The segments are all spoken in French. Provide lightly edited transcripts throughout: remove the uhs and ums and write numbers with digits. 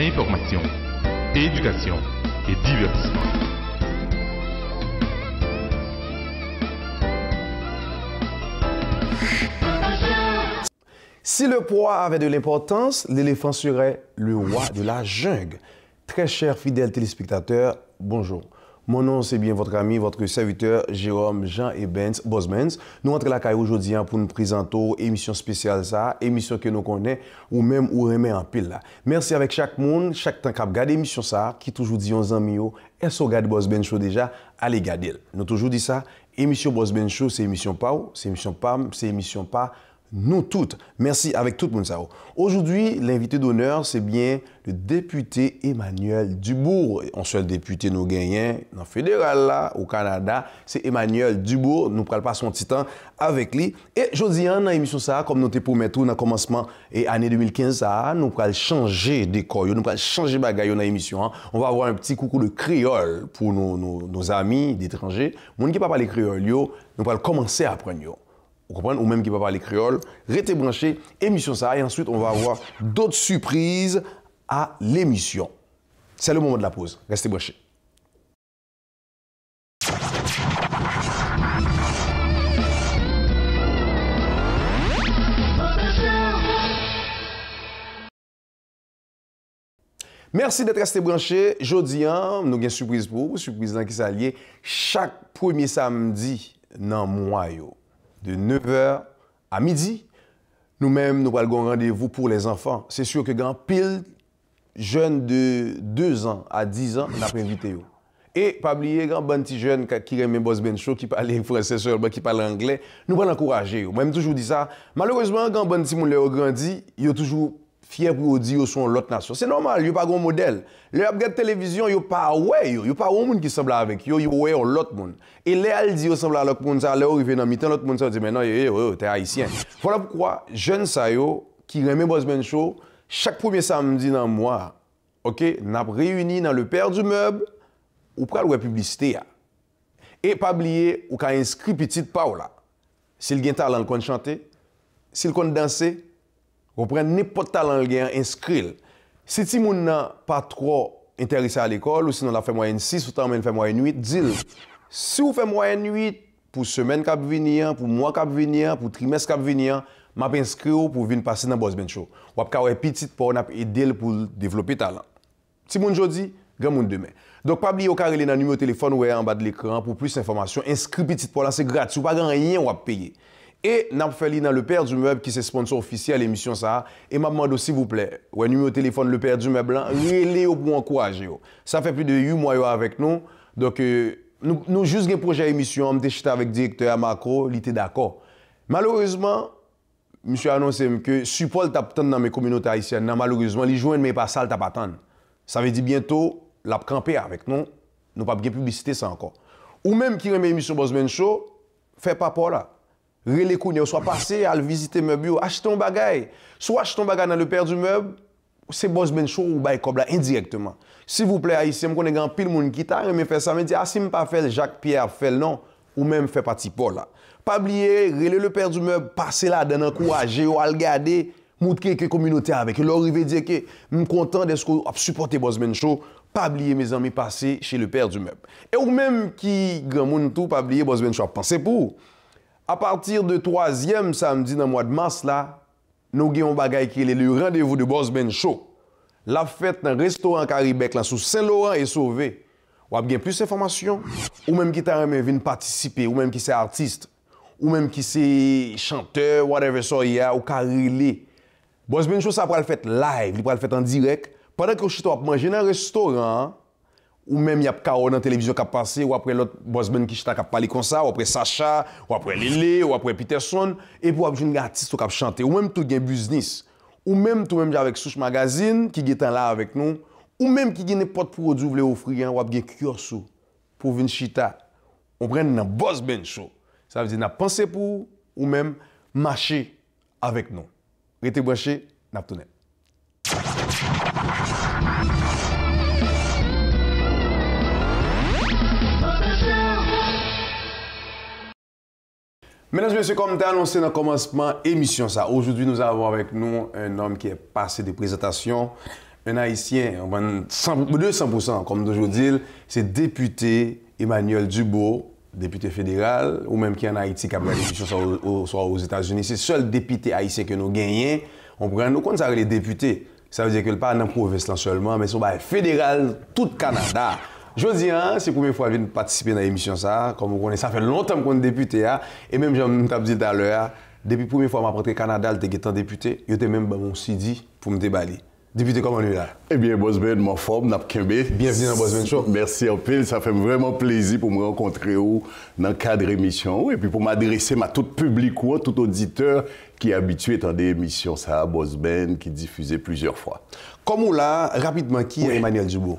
information, éducation et divertissement. Si le poids avait de l'importance, l'éléphant serait le roi de la jungle. Très chers fidèles téléspectateurs, bonjour. Mon nom, c'est bien votre ami, votre serviteur, Jérôme Jean et Benz, Boss Benz. Nous rentrons la caille aujourd'hui pour nous présenter une émission spéciale, ça, émission que nous connaissons ou même ou remet en pile. Là. Merci avec chaque monde, chaque temps qu'on regarde l'émission, ça, qui toujours dit aux amis, est-ce qu'on regarde Boss Benz Show déjà? Allez, regardez. Nous toujours dit ça, émission Boss Benz Show, c'est émission pas, c'est émission pas, c'est émission pas. Nous toutes. Merci avec tout le monde. Aujourd'hui, l'invité d'honneur, c'est bien le député Emmanuel Dubourg. Un seul député nous gagnons dans le fédéral là, au Canada, c'est Emmanuel Dubourg. Nous prenons pas son petit temps avec lui. Et aujourd'hui, dans l'émission ça, comme nous te promettons dans le commencement et année 2015 ça, nous prenons changer décor, nous prenons changer bagaille dans l'émission. On va avoir un petit coucou de créole pour nos amis d'étrangers. Mon qui ne parle pas les créoles, nous allons commencer à apprendre. Vous comprenez? Ou même qui ne parle pas les créoles. Restez branchés, émission ça, et ensuite on va avoir d'autres surprises à l'émission. C'est le moment de la pause. Restez branchés. Merci d'être resté branché. Jeudi, nous avons une surprise pour vous. Surprise qui s'allie chaque premier samedi dans le mois. De 9h à midi, nous-mêmes, nous allons rendez-vous pour les enfants. C'est sûr que quand pile jeunes de 2 ans à 10 ans, nous avons invité. Et pas oublier, quand bon petit jeune qui aime Boss Ben Show, qui parle français seulement, qui parle anglais, nous allons encourager. Moi, même toujours dit ça. Malheureusement, quand bon petit monde a grandi, il est toujours fier pour dire qu'ils sont l'autre nation. C'est normal, il n'y a pas de modèle. Le regarde télévision, il n'y a pas un monde qui semble avec eux, il y a l'autre monde. Et là, elle dit qu'ils semblent avec l'autre monde, ça, là, ils viennent dans mi-temps, l'autre monde, ça dit, mais non, t'es haïtien. Voilà pourquoi, jeunes ça, qui aiment Boss Ben Show, chaque premier samedi dans le mois, ok, nous avons réuni dans le Père du Meuble, ou pour la publicité. Et pas oublier, ou quand inscrit petite Paula. S'il a un talent, il peut chanter, s'il peut danser, vous prenez n'importe quel talent qui est inscrit. Si tu n'es pas trop intéressé à l'école, ou sinon la fait moyenne 6, ou tu fait moyenne 8, dis-le. Si vous faites moyenne 8, pour semaine qui va venir, pour mois qui va venir, pour trimestre qui va venir, je vais inscrire pour venir passer dans Boss Ben Show. Vous avez un petit pour aider pour développer le talent. Si vous aujourd'hui, grand monde demain. Donc, pas oublier au carré dans le numéro de téléphone ou en bas de l'écran pour plus d'informations. Inscris petit pour là, c'est gratuit. Vous n'avez rien à payer. Et nous avons fait dans le Père du Meuble qui est sponsor officiel de l'émission ça. Et je demande s'il vous plaît, ouais, numéro de téléphone le Père du Meuble, relais pour encourager. Ça fait plus de 8 mois avec nous. Donc, nous juste un projet d'émission, on était avec le directeur Macro, il était d'accord. Malheureusement, monsieur a annoncé que support t'attend dans mes communautés haïtiennes. Malheureusement, les joindre mais pas ça, t'as pas attendre. Ça veut dire bientôt la camper avec nous. Nous pas bien publicité ça encore. Ou même qui remet l'émission Boss Ben Show, fait pas pour là. Relais Kounia, soit passé à le visiter meuble, acheter ton bagage. Soit acheter ton bagage dans le Père du Meuble, c'est Boss Ben Show ou bail comme là indirectement. S'il vous plaît, haïtien, je connais grand pile monde qui t'a aimé faire ça, mais dit ah si me pas fait Jacques Pierre fait non ou même fait partie Paul là. Pas oublier, relais le Père du Meuble, passer là dans encourager ou à regarder, montrer que communauté avec. Leur arriver dire que je content de ce que supporter Boss Ben Show. Pas oublier mes amis passer chez le Père du Meuble. Et ou même qui grand monde tout pas oublier Boss Ben Show. Pensez pour à partir de 3e samedi dans le mois de mars, là, nous avons un bagage qui est le rendez-vous de Boss Ben Show. La fête dans le restaurant Caribec, là, sous Saint-Laurent et Sauvé. Vous avez plus d'informations, ou même qui t'a venir participer, ou même qui c'est artiste, ou même qui c'est chanteur, whatever so y a, ou carrelé. Boss Ben Show, ça va le faire live, il va le faire en direct. Pendant que vous êtes manger dans un restaurant, ou même il y a Kao dans la télévision qui a passé, ou après l'autre Boss Ben qui a parlé comme ça, ou après Sacha, ou après Lélé, ou après Peterson, et pour avoir un artiste qui a chanté, ou même tout un business, ou même tout même avec Souche Magazine qui est là avec nous, ou même qui a n'importe produit vous voulez offrir, ou un kiosque pour venir chita, on prend dans Boss Ben Show. Ça veut dire n'a pensé pour ou même marcher avec nous. Restez branchés, n'a tourné. Mesdames et messieurs, comme tu as annoncé dans le commencement émission, aujourd'hui nous avons avec nous un homme qui est passé des présentations un Haïtien, 200%, comme toujours dit, c'est député Emmanuel Dubourg, député fédéral, ou même qui est en Haïti, qui a gagné l'élection soit aux États-Unis. C'est le seul député haïtien que nous gagnons. On prend nous compte ça les députés. Ça veut dire que le pas dans la province seulement, mais c'est fédéral, tout le Canada. Je dis, c'est la première fois que je viens participer dans l'émission, comme vous connaissez, ça fait longtemps que je suis député, et même, comme je dit tout à l'heure, depuis la première fois que je suis rentré au Canada, je suis député, je suis même dans mon CD pour me déballer. Député, comment on est là? Eh bien, Boss Ben, mon forme, n'a pas bienvenue dans Boss Ben Show. Merci en pile, ça fait vraiment plaisir pour me rencontrer dans le cadre d'émission et puis pour m'adresser à tout public ou tout auditeur qui est habitué à des émissions, ça, Boss Ben, qui diffusait plusieurs fois. Comme on l'a, rapidement, qui est Emmanuel Dubourg?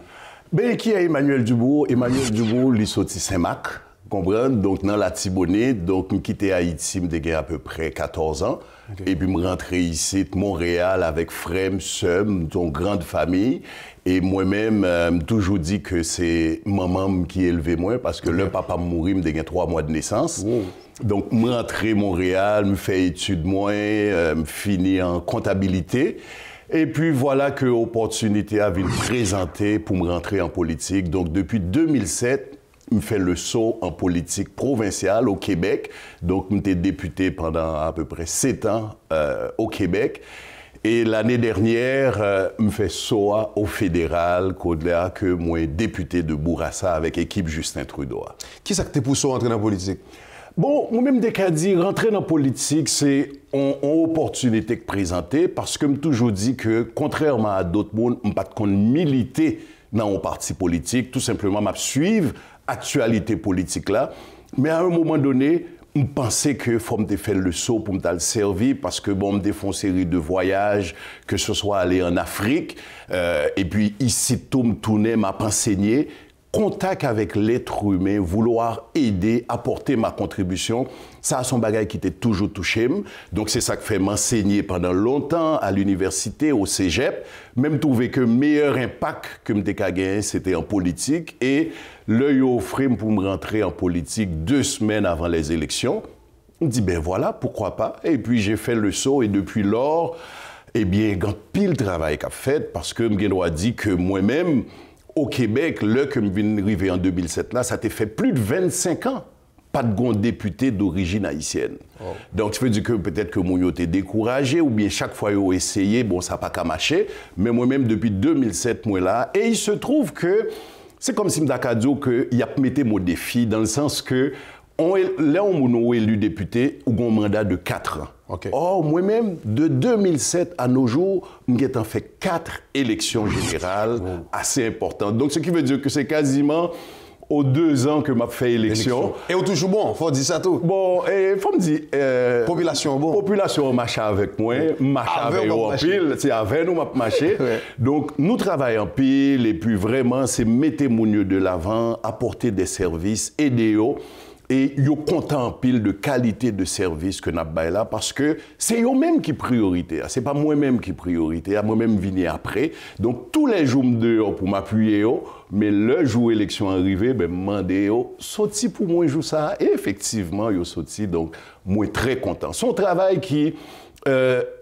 Ben, qui est Emmanuel Dubourg? Emmanuel Dubourg, il est sorti Saint-Marc, comprendre, donc dans la Tibonite, donc je quitté Haïti, j'ai à peu près 14 ans. Okay. Et puis, je suis rentré ici, de Montréal, avec frère, sœur, une grande famille. Et moi-même, toujours dit que c'est maman qui élevait moi, parce que le papa mourit, j'ai 3 mois de naissance. Wow. Donc, je suis rentré à Montréal, je fais études, je finis en comptabilité. Et puis, voilà que l'opportunité a été présentée pour me rentrer en politique. Donc, depuis 2007, je fais le saut en politique provinciale au Québec. Donc, j'étais député pendant à peu près 7 ans au Québec. Et l'année dernière, je fais saut au fédéral, qu'au-delà que moi, député de Bourassa avec l'équipe Justin Trudeau. Qui est-ce que tu poussé à entrer dans la politique? Bon, moi-même, dès qu'à dire, rentrer dans la politique, c'est une opportunité que présenter parce que je toujours dit que, contrairement à d'autres mondes, je ne pas militer dans un parti politique, tout simplement, je suivre l'actualité politique là. Mais à un moment donné, je pensais que faut me faire le saut pour me servir parce que bon, me font une série de voyages, que ce soit aller en Afrique, et puis ici, tout me tournait, m'a enseigné. Contact avec l'être humain, vouloir aider, apporter ma contribution, ça a son bagage qui était toujours touché. Donc c'est ça que fait m'enseigner pendant longtemps à l'université, au cégep. Même trouver que le meilleur impact que me gagné, c'était en politique. Et l'œil offert pour me rentrer en politique 2 semaines avant les élections. On me dit, ben voilà, pourquoi pas. Et puis j'ai fait le saut et depuis lors, eh bien, quand pile travail qu'a fait, parce que je dois dire que moi-même, au Québec, le que je viens d'arriver en 2007, là, ça t'a fait plus de 25 ans. Pas de grand député d'origine haïtienne. Oh. Donc, ça veut dire que peut-être que mon était découragé, ou bien chaque fois ils ont essayé, bon, ça n'a pas qu'à marcher. Mais moi-même, depuis 2007, moi là, et il se trouve que c'est comme si je me disais qu'il a mis mon défi, dans le sens que là, on est élu député, ou un mandat de 4 ans. Okay. Or, moi-même, de 2007 à nos jours, j'ai fait 4 élections générales assez importantes. Donc, ce qui veut dire que c'est quasiment aux 2 ans que m'a fait élection. Et au toujours bon, faut dire ça tout. Bon, et faut me dire... population bon. Population marche avec moi, marche avec eux en pile, c'est avec nous m'a marché. Ouais. Donc, nous travaillons en pile, et puis vraiment, c'est mettre mon mieux de l'avant, apporter des services, aider eux. Et ils sont contents en pile de qualité de service que nous avons là parce que c'est eux-mêmes qui priorité. Ce n'est pas moi-même qui priorité, moi-même venir après. Donc tous les jours dehors pour m'appuyer, mais le jour où l'élection arrivée, ben demandé sorti pour moi jour ça et effectivement ils sorti donc moi très content. Son travail qui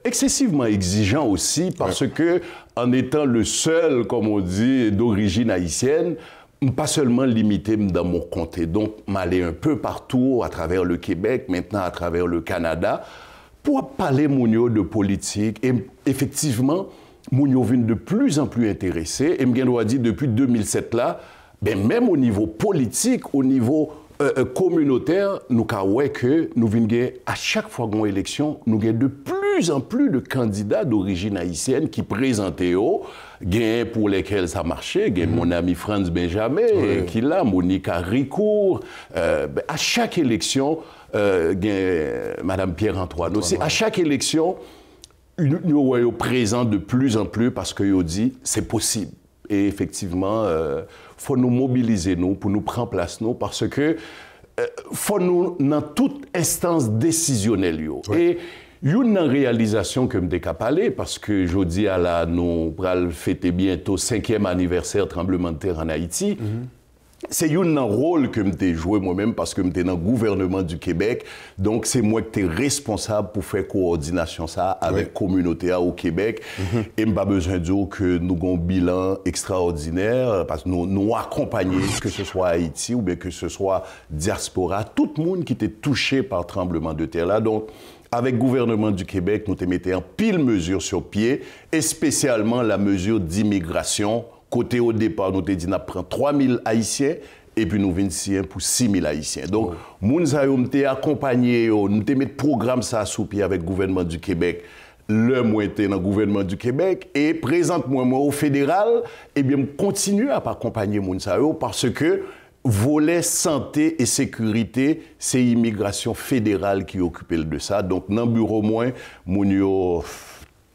excessivement exigeant aussi parce que en étant le seul comme on dit d'origine haïtienne, pas seulement limité dans mon comté, donc m'aller un peu partout à travers le Québec, maintenant à travers le Canada, pour parler mounio de politique. Et effectivement, mounio vient de plus en plus intéressé. Et je dois dire depuis 2007 là, ben même au niveau politique, au niveau communautaire, nous avons que nous venons à chaque fois qu'on a une élection, nous avons de plus en plus de candidats d'origine haïtienne qui présentaient pour lesquels ça marchait. Mon ami Franz Benjamin, qui là, Monica Ricourt. À chaque élection, Madame Pierre-Antoine aussi. À chaque élection, nous sommes présents de plus en plus parce qu'ils dit c'est possible. Et effectivement, faut nous mobiliser nous pour nous prendre place nous parce que faut nous dans toute instance décisionnelle et une réalisation que je suis parler parce que je dis à nous allons fêter bientôt 5e anniversaire tremblement de terre en Haïti. c'est un rôle que j'ai joué moi-même parce que j'étais dans le gouvernement du Québec. Donc, c'est moi qui suis responsable pour faire coordination ça avec la communauté au Québec. Et je n'ai pas besoin de dire que nous avons un bilan extraordinaire parce que nous accompagnons, que ce soit Haïti ou bien que ce soit diaspora, tout le monde qui était touché par le tremblement de terre là. Donc, avec le gouvernement du Québec, nous mettons en pile mesure sur pied, et spécialement la mesure d'immigration. Côté au départ, nous avons dit qu'on prend 3 000 Haïtiens et puis nous venons ici pour 6 000 Haïtiens. Donc, nous avons accompagné, nous avons mis le programme ça sous pied avec le gouvernement du Québec. Le moi était dans le gouvernement du Québec et présentement moi au fédéral, eh bien, je continue à accompagner les parce que volet santé et sécurité, c'est l'immigration fédérale qui occupe de ça. Donc, dans le bureau, moi,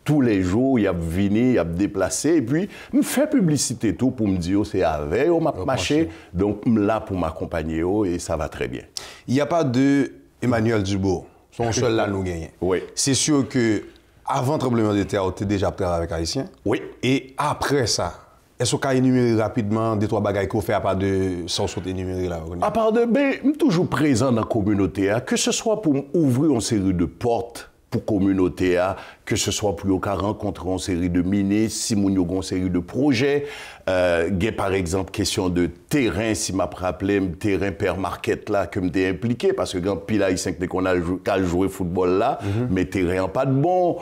tous les jours, il a venu, il a déplacé, et puis, je fais publicité tout pour me dire, c'est avec, on m'a marché, donc là pour m'accompagner, et ça va très bien. Il n'y a pas de Emmanuel Dubourg, son seul là nous gagnons. Oui. C'est sûr que avant le tremblement de terre, tu as déjà travaillé avec Haïtiens. Oui. Et après ça, est-ce qu'on peut énumérer rapidement des trois bagages qu'on fait à part de sans sauter énumérer là? À part de, je suis toujours présent dans la communauté, que ce soit pour ouvrir une série de portes pour la communauté, que ce soit pour rencontrer une série de ministres, si nous avons une série de projets. Par exemple, question de terrain, si je me rappelle, terrain per market là, que je impliqué, parce que quand pile haïtien qu'on a joué football là, mais terrain pas de bon,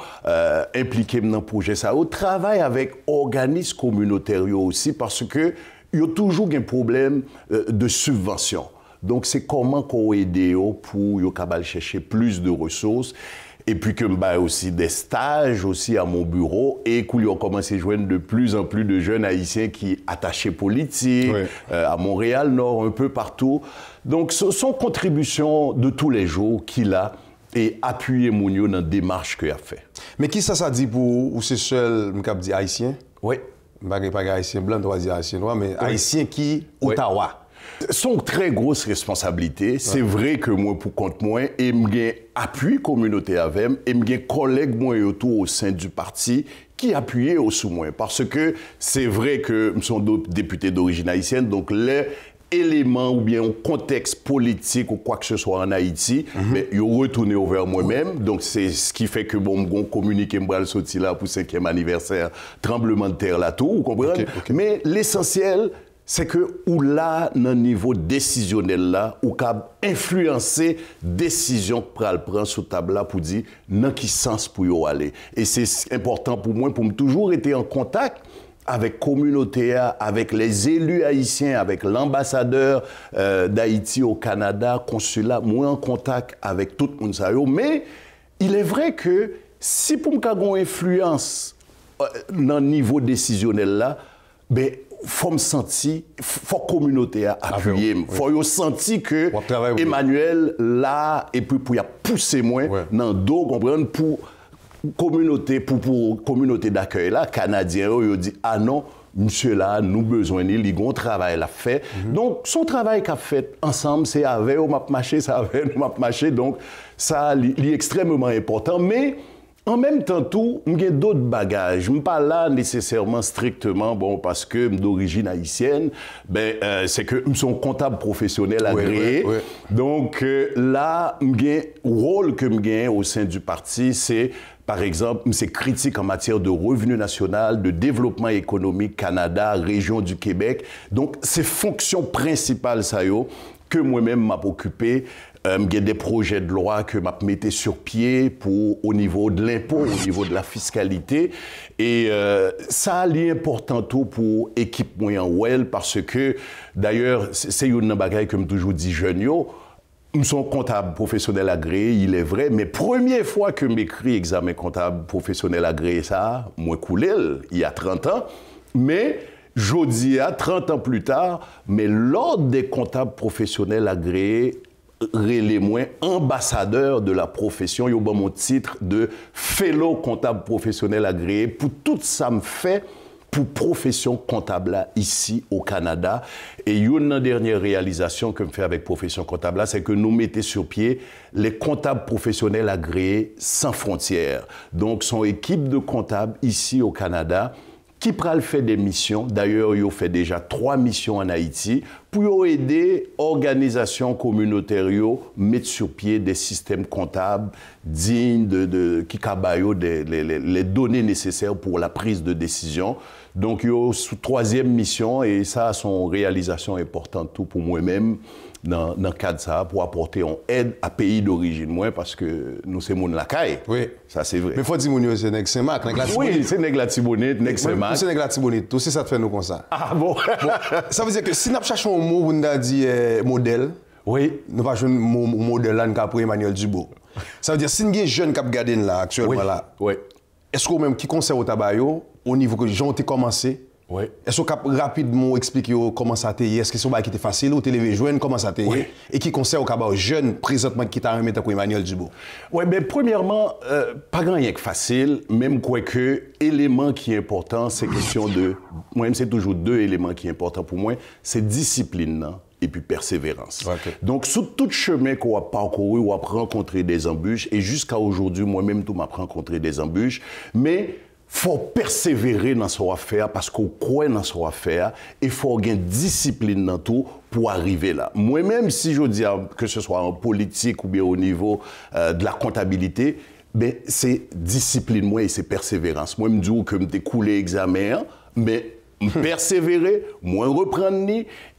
impliqué dans le projet ça. Au travail avec organismes communautaires aussi, parce que il y a toujours un problème de subvention. Donc, c'est comment qu'on aide pour chercher plus de ressources. Et puis que je aussi des stages aussi à mon bureau et qu'on a commencé à joindre de plus en plus de jeunes haïtiens qui attachés politiques à Montréal Nord, un peu partout. Donc, ce sont contributions de tous les jours qu'il a et appuyer Mounio dans la démarche qu'il a fait. Mais qui ça dit pour ou c'est seul, je dis haïtien? Oui. Pas haïtien blanc, on va dire haïtien noir, mais haïtien qui Ottawa. Son très grosse responsabilité, c'est vrai que moi, pour compte moi, et j'ai appui communauté avec, et j'ai collègues moi autour au sein du parti qui appuyaient au sous moi. Parce que c'est vrai que nous sommes d'autres députés d'origine haïtienne, donc les éléments ou bien un contexte politique ou quoi que ce soit en Haïti, mais ils ont retourné vers moi-même. Donc c'est ce qui fait que bon, on communique le sorti là pour le 5e anniversaire, tremblement de terre là, tout, vous comprenez? Mais l'essentiel, c'est que ou là, dans le niveau décisionnel là, ou qu'a influencer décision que prend sur table là pour dire dans quel sens pour y aller. Et c'est important pour moi pour me toujours être en contact avec la communauté, avec les élus haïtiens, avec l'ambassadeur d'Haïti au Canada, consulat, moi en contact avec tout le monde. Mais il est vrai que si pour me avoir une influence dans le niveau décisionnel là, ben faut me sentir, faut la communauté appuyer, faut sentir que Emmanuel là et puis pour y pousser moi dans le dos, comprendre pour communauté d'accueil là, Canadien, ils dit ah non, monsieur là, nous besoin il y a un travail à faire. Donc son travail qu'a fait ensemble, c'est avec on m'a marché, ça avec on m'a marché, donc ça est extrêmement important, mais en même temps, tout, j'ai d'autres bagages. Je ne suis pas là nécessairement strictement, bon, parce que je suis d'origine haïtienne, ben, c'est que je suis un comptable professionnel agréé. Donc là, le rôle que j'ai au sein du parti, c'est, par exemple, c'est critique en matière de revenu national, de développement économique Canada, région du Québec. Donc, c'est fonction principale, ça y est, que moi-même m'a occupé. Il y a des projets de loi que je mettais sur pied au niveau de l'impôt, au niveau de la fiscalité. Et ça est important tout pour l'équipe moyen well parce que, d'ailleurs, c'est une bagaille que je toujours dit jeune. Nous sommes comptables professionnels agréés, il est vrai, mais première fois que m'écris examen comptable professionnel agréé, ça, moi coulé, il y a 30 ans. Mais jodi à 30 ans plus tard, mais l'ordre des comptables professionnels agréés, les moins ambassadeur de la profession, il y a mon titre de fellow comptable professionnel agréé pour tout ça me fait pour profession comptable là, ici au Canada. Et une dernière réalisation que je fais avec profession comptable là, c'est que nous mettons sur pied les comptables professionnels agréés sans frontières. Donc son équipe de comptables ici au Canada qui pral fait des missions. D'ailleurs, il a fait déjà 3 missions en Haïti pour aider organisations communautaires à mettre sur pied des systèmes comptables dignes qui cabaillent les données nécessaires pour la prise de décision. Donc, il y a une troisième mission et ça a son réalisation importante tout pour moi-même dans le cadre de ça, pour apporter une aide à pays d'origine, moi, parce que nous, c'est mon lacaille. Oui. Ça, c'est vrai. Mais il faut dire que c'est Nèg Saint-Marc, oui, c'est Nèg Latibonite, Nèg Saint-Marc. C'est Nèg Latibonite, tout ça te fait nous comme ça. Ah bon? Ça veut dire que si nous cherchons un mot, on a dit modèle, oui. Nous ne pouvons pas un modèle là, pour Emmanuel Dubois. Ça veut dire si nous avons des jeunes qui regardent là, actuellement, oui. là, oui. Est-ce qu'on même qui conserve au tabac, au niveau que les gens ont commencé, oui. Est-ce qu'on peut rapidement expliquer comment ça a été? Est-ce que c'est qui était facile ou télévé jeune, comment ça a été? Oui. Et qui conserve au tabac jeune présentement qui t'a remis comme Emmanuel Dubois? Oui, mais premièrement, pas grand rien que facile, même quoi que, élément qui est important, c'est question de. Moi-même, c'est toujours deux éléments qui sont importants pour moi, c'est discipline. Non? Et puis persévérance. Okay. Donc, sur tout chemin qu'on a parcouru, on a rencontré des embûches, et jusqu'à aujourd'hui, moi-même, tout m'a rencontré des embûches, mais il faut persévérer dans son affaire parce qu'on croit dans son affaire et il faut avoir une discipline dans tout pour arriver là. Moi-même, si je dis que ce soit en politique ou bien au niveau de la comptabilité, ben, c'est discipline moi et c'est persévérance. Moi, je me dis que je me coulé l'examen, mais persévérer, moi reprendre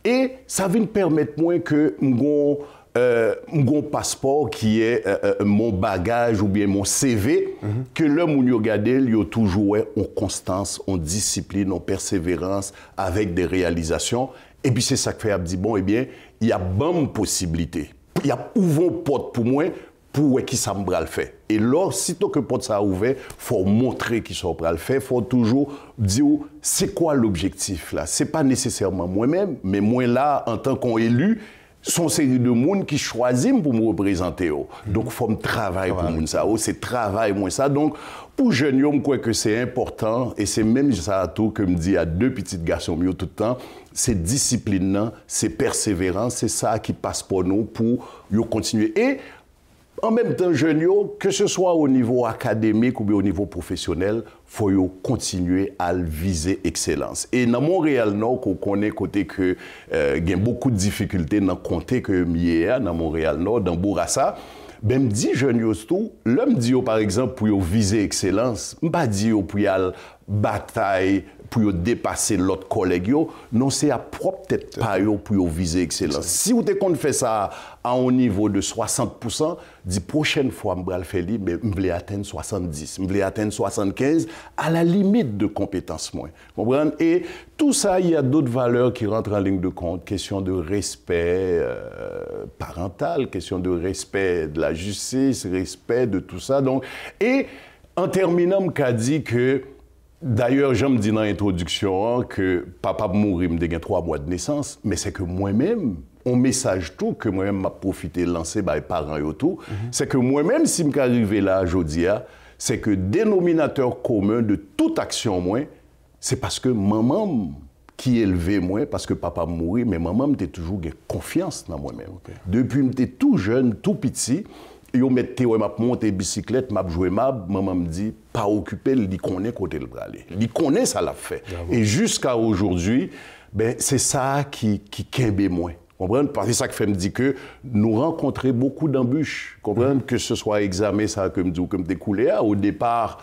et ça va me permettre moi que mon passeport qui est mon bagage ou bien mon CV que l'homme où nous regardez, il y a toujours en constance, en discipline, en persévérance avec des réalisations et puis c'est ça que fait Abdi bon eh bien il y a bonne possibilité. Il y a ouvert porte pour moi pour qui ça me le fait. Et là, sitôt que porte ça a ouvert, faut montrer qui ça le fait, faut toujours dire c'est quoi l'objectif là. C'est pas nécessairement moi-même, mais moi là en tant qu'élu, sont série de monde qui choisissent pour me représenter. Donc, il faut me travailler pour monde ça. C'est travail, moi ça. Donc, pour jeunes, je crois que c'est important, et c'est même ça tout que me dit à deux petits garçons tout le temps, c'est discipline, c'est persévérance, c'est ça qui passe pour nous pour continuer. Et en même temps, jeunes, que ce soit au niveau académique ou bien au niveau professionnel, il faut continuer à viser excellence. Et dans Montréal Nord, qu'on connaît côté que il y a beaucoup de difficultés dans le comté que hier dans Montréal Nord, dans Bourassa, ben me dit jeunes tout, l'homme dit par exemple pour viser excellence, pas dit pour y aller bataille pour dépasser l'autre collègue, non, c'est à propre tête pas pour viser excellence. Si vous avez fait ça à un niveau de 60%, la prochaine fois, je vais le faire, mais je vais atteindre 70, je vais atteindre 75, à la limite de compétence moins. Et tout ça, il y a d'autres valeurs qui rentrent en ligne de compte, question de respect parental, question de respect de la justice, respect de tout ça. Donc, et en terminant, je me dit que d'ailleurs, je me dis dans l'introduction que papa mourir, me dégaine 3 mois de naissance, mais c'est que moi-même, on message tout, que moi-même m'a profité de lancer par les parents et tout, c'est que moi-même, si je suis arrivé là aujourd'hui, c'est que dénominateur commun de toute action, moi, c'est parce que maman qui élevait moi, parce que papa mourir, mais maman m'a toujours eu confiance dans moi-même. Okay. Depuis que j'étais tout jeune, tout petit, yo mettais m'a monter bicyclette, m'a jouer maman me dit pas occupé, il connaît côté le bras aller. Il connaît ça l'a fait. Bravo. Et jusqu'à aujourd'hui, ben c'est ça qui kembe moi. Comprendre parce que c'est ça qui fait me dire que nous rencontrer beaucoup d'embûches. Comprendre que ce soit examen ça que me dit que me découlé au départ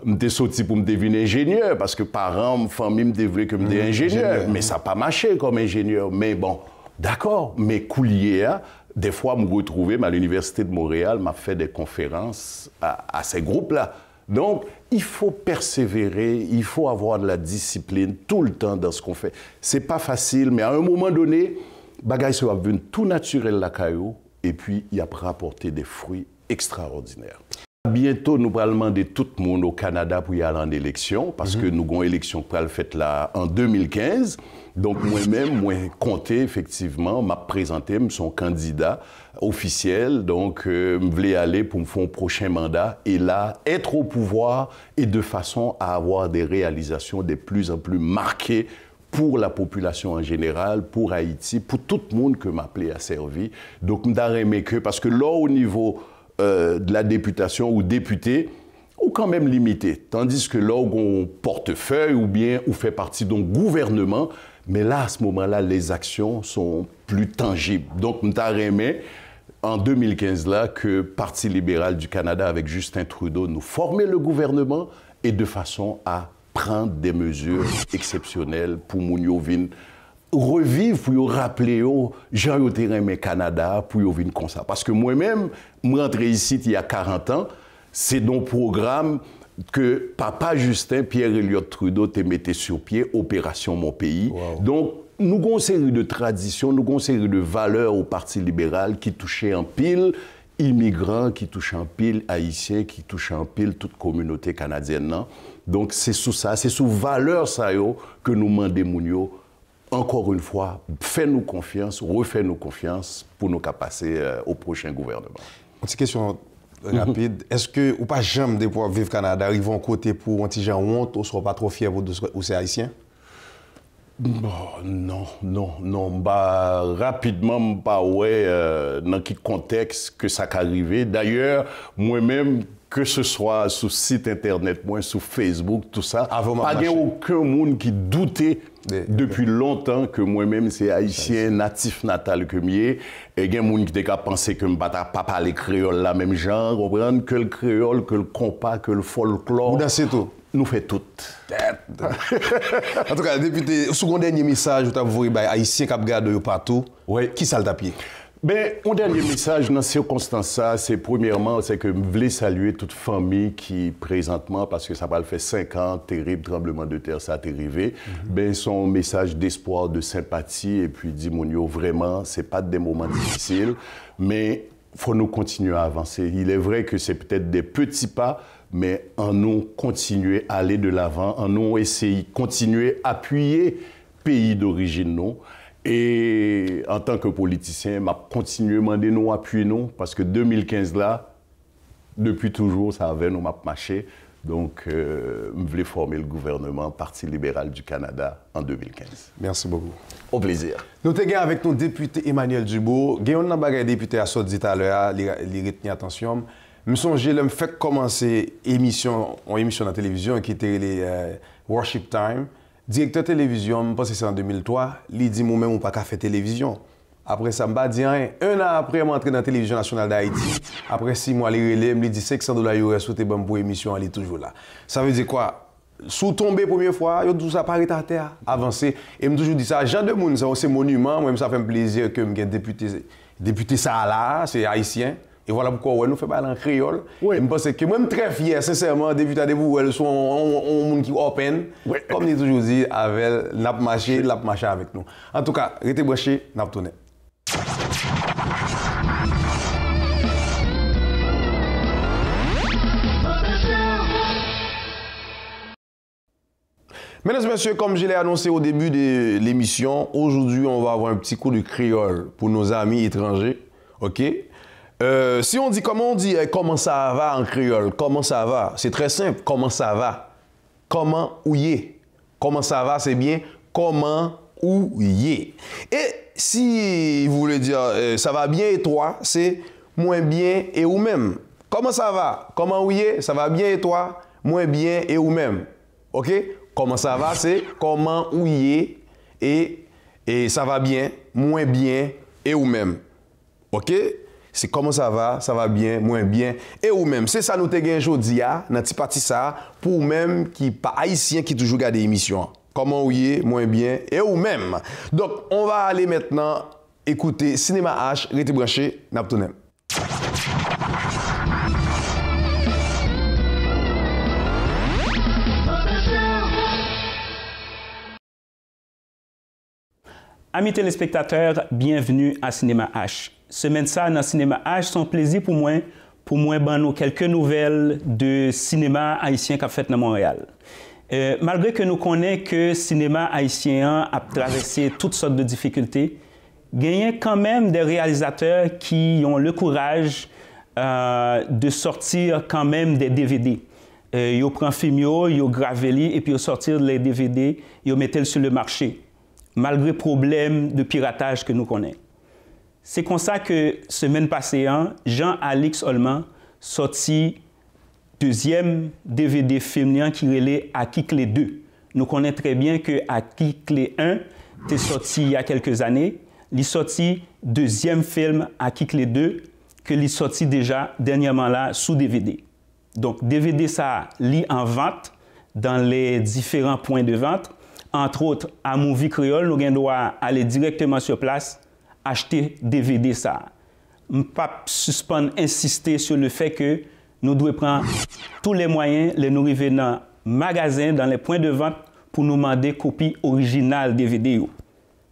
m'étais sorti pour me devenir ingénieur parce que parents, famille me devaient que me devenir ingénieur, mais ça pas marché comme ingénieur. Mais bon, d'accord, mais coulier des fois, je me retrouvais à l'Université de Montréal, m'a fait des conférences à ces groupes-là. Donc, il faut persévérer, il faut avoir de la discipline tout le temps dans ce qu'on fait. C'est pas facile, mais à un moment donné, bagay se va venir tout naturel la caillou, et puis il y a rapporté des fruits extraordinaires. Bientôt, nous allons demander tout le monde au Canada pour y aller en élection, parce que nous avons une élection pour le fait là en 2015. Donc moi-même, moi compté effectivement, m'a présenté, je suis candidat officiel, donc je voulais aller pour me faire un prochain mandat et là, être au pouvoir et de façon à avoir des réalisations de plus en plus marquées pour la population en général, pour Haïti, pour tout le monde que m'appelait à servir. Donc je me que parce que là, au niveau de la députation ou député, ou quand même limité. Tandis que là, où on portefeuille ou bien on fait partie d'un gouvernement, Mais là, à ce moment-là, les actions sont plus tangibles. Donc, nous avons aimé, en 2015, là, que Parti libéral du Canada, avec Justin Trudeau, nous formait le gouvernement et de façon à prendre des mesures exceptionnelles pour Mounio Vin revivre, pour rappeler aux gens au terrain mais Canada, pour y venir comme ça. Parce que moi-même, je suis rentré ici il y a 40 ans, c'est dans le programme que papa Justin, Pierre-Éliott Trudeau, te mettait sur pied, Opération Mon Pays. Wow. Donc, nous avons une série de traditions, nous avons une série de valeurs au Parti libéral qui touchaient en pile immigrants, qui touchent en pile haïtiens, qui touchent en pile toute communauté canadienne. Non? Donc, c'est sous ça, c'est sous valeur ça que nous demandons, encore une fois, fais-nous confiance, refais-nous confiance pour nous passer au prochain gouvernement. Une petite question rapide. Est-ce que, ou pas jamais de pouvoir vivre au Canada, arrivent en côté pour un petit gens honte, ou ne sont pas trop fiers ou c'est haïtien? Non. Bah, rapidement, pas ouais, dans quel contexte que ça arrivé. D'ailleurs, moi-même, que ce soit sur site internet, moi, sur Facebook, tout ça, pas de aucun monde qui doutait depuis longtemps que moi-même, c'est haïtien, natif natal que mieux. Et il y a des gens qui ont pensé que je ne vais pas parler créole, la même genre, comprendre que le créole, que le compas, que le folklore. Vous dansez tout? Nous faisons tout. En tout cas, député, second dernier message, vous avez vu haïtien qui regardent partout. Oui. Qui ça le tapé? Ben, un dernier message dans ces circonstances, c'est premièrement, c'est que je voulais saluer toute famille qui, présentement, parce que ça va le faire 5 ans, terrible tremblement de terre, ça a arrivé, ben, son message d'espoir, de sympathie, et puis, dis-moi, vraiment, c'est pas des moments difficiles, mais il faut nous continuer à avancer. Il est vrai que c'est peut-être des petits pas, mais en nous continuer à aller de l'avant, en nous essayer, continuer à appuyer pays d'origine, non. Et en tant que politicien, je continue à demander nous appuyer nous, parce que 2015 là, depuis toujours, ça avait nous marché. Donc, je voulais former le gouvernement Parti libéral du Canada en 2015. Merci beaucoup. Au plaisir. Nous sommes avec notre député Emmanuel Dubourg. Nous avons un député à sortir tout à l'heure, il retient attention. Je me souviens, je fait commencer une émission de la télévision qui était les Worship Time. Directeur de télévision, je pense que c'est en 2003, il dit moi-même, on pas qu'à faire télévision. Après ça, je ne dis rien. 1 an après, je suis entré dans la télévision nationale d'Haïti. Après 6 mois, il me dit $500 US, c'était bon pour l'émission, elle est toujours là. Ça veut dire quoi? Sous tombé première fois, il tout ça paraît à terre, avancé. Et je me toujours dit ça, Jean de Moun, c'est un monument, moi, ça fait un plaisir que je député ça là, c'est haïtien. Et voilà pourquoi ouais, nous faisons parler en créole. Oui. Et je pense que moi, je suis très fier, sincèrement, député de vous, elles sont un monde qui est open. Oui. Comme je toujours dit, avec n'a marché avec nous. En tout cas, restez branchés, n'a tourné. Mesdames et messieurs, comme je l'ai annoncé au début de l'émission, aujourd'hui, on va avoir un petit coup de créole pour nos amis étrangers. OK? Si on dit comment ça va en créole, comment ça va, c'est très simple, comment ça va, comment ou yé. Comment ça va, c'est bien, comment ou yé. Et si vous voulez dire ça va bien et toi, c'est moins bien et ou même. Comment ça va, comment ou yé, ça va bien et toi, moins bien et ou même. OK? Comment ça va, c'est comment ou yé et ça va bien, moins bien et ou même. OK? C'est comment ça va bien, moins bien, et ou même. C'est ça nous te gagné aujourd'hui, dans petit parti ça, pour même qui pas haïtien qui toujours regarde l'émission. Comment ou y est, moins bien, et ou même. Donc, on va aller maintenant écouter Cinéma H, restez branché, Naptonem. Amis téléspectateurs, bienvenue à Cinéma H. Semaine ça, dans Cinéma H, c'est un plaisir pour moi ben, quelques nouvelles de cinéma haïtien qu'a fait dans Montréal. Malgré que nous connaissons que le cinéma haïtien a traversé toutes sortes de difficultés, il y a quand même des réalisateurs qui ont le courage de sortir quand même des DVD. Ils prennent un film, ils gravent et puis ils sortent les DVD, ils mettent sur le marché, malgré les problèmes de piratage que nous connaissons. C'est comme ça que, semaine passée, Jean-Alix Olman sorti deuxième DVD féminin qui relait Aki Clé 2. Nous connaissons très bien que Aki Clé 1, était sorti il y a quelques années. Il est sorti deuxième film à Kik les deux, que il est sorti déjà dernièrement là sous DVD. Donc, DVD, ça lit en vente dans les différents points de vente. Entre autres, à Movie Créole, nous devons aller directement sur place, acheter DVD ça. Je ne peux pas suspendre, insister sur le fait que nous devons prendre tous les moyens, les nous arriver dans les magasins, dans les points de vente, pour nous demander copie originale DVD.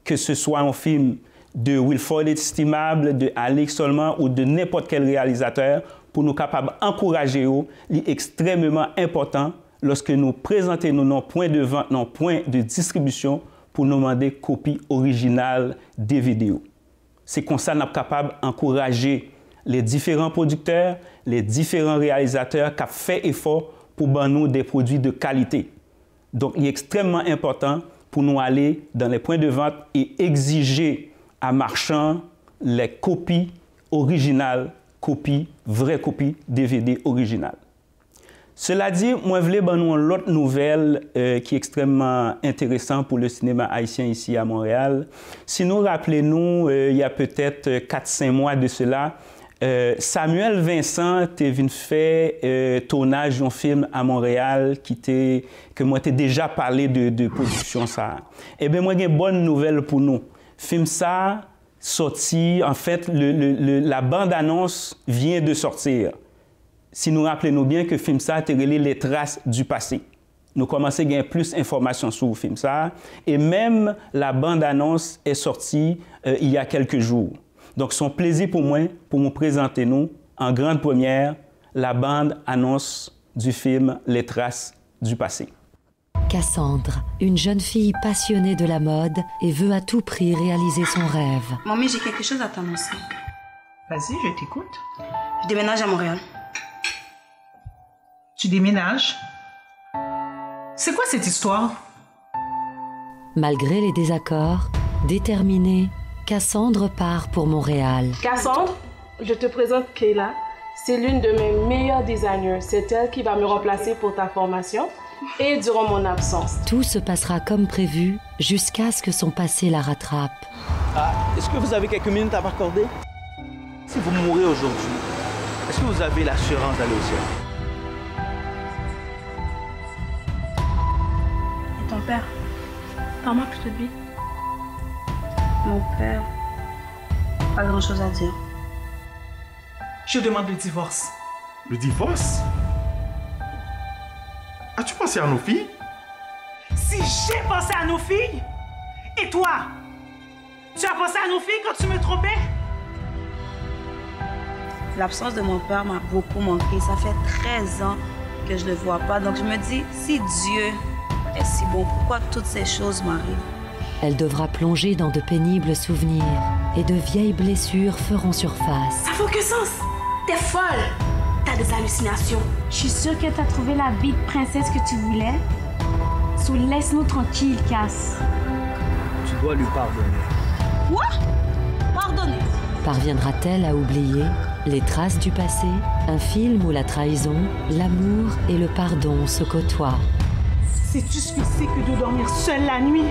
Que ce soit un film de Wilford Estimable, de Alix Seulement ou de n'importe quel réalisateur, pour nous capables d'encourager, il est extrêmement important lorsque nous présentons nos points de vente, nos points de distribution, pour nous demander copie originale des vidéos. C'est comme ça que nous sommes capables d'encourager les différents producteurs, les différents réalisateurs qui ont fait effort pour nous des produits de qualité. Donc, il est extrêmement important pour nous aller dans les points de vente et exiger à marchand les copies originales, vraies copies DVD originales. Cela dit, moi, je voulais vous donner une autre nouvelle qui est extrêmement intéressante pour le cinéma haïtien ici à Montréal. Si nous rappelons, il y a peut-être 4-5 mois de cela, Samuel Vincent était venu faire tournage d'un film à Montréal que moi j'ai déjà parlé de production ça. Eh bien, moi j'ai une bonne nouvelle pour nous. Film ça sorti, en fait, la bande-annonce vient de sortir. Si nous rappelons bien que film ça a relé les traces du passé. Nous commençons à gagner plus d'informations sur le film ça. Et même la bande-annonce est sortie il y a quelques jours. Donc, c'est un plaisir pour moi pour nous présenter nous en grande première la bande-annonce du film Les traces du passé. Cassandre, une jeune fille passionnée de la mode et veut à tout prix réaliser son rêve. Mamie, j'ai quelque chose à t'annoncer. Vas-y, je t'écoute. Je déménage à Montréal. Tu déménages? C'est quoi cette histoire? Malgré les désaccords, déterminée, Cassandre part pour Montréal. Cassandre, je te présente Kayla. C'est l'une de mes meilleures designers. C'est elle qui va me remplacer pour ta formation et durant mon absence. Tout se passera comme prévu jusqu'à ce que son passé la rattrape. Est-ce que vous avez quelques minutes à m'accorder? Si vous mourrez aujourd'hui, est-ce que vous avez l'assurance d'aller au ciel? Et ton père? Parle-moi plutôt de lui. Mon père, pas grand-chose à dire. Je demande le divorce. Le divorce? As-tu pensé à nos filles? Si j'ai pensé à nos filles, et toi? Tu as pensé à nos filles quand tu me trompais? L'absence de mon père m'a beaucoup manqué. Ça fait 13 ans que je ne le vois pas. Donc je me dis, si Dieu est si bon, pourquoi toutes ces choses m'arrivent? Elle devra plonger dans de pénibles souvenirs et de vieilles blessures feront surface. Ça fait aucun sens. T'es folle. T'as des hallucinations. Je suis sûre que t'as trouvé la vie de princesse que tu voulais. So laisse-nous tranquille, Cass. Tu dois lui pardonner. Quoi? Pardonnez. Parviendra-t-elle à oublier les traces du passé, un film où la trahison, l'amour et le pardon se côtoient? Sais-tu ce que c'est que de dormir seule la nuit?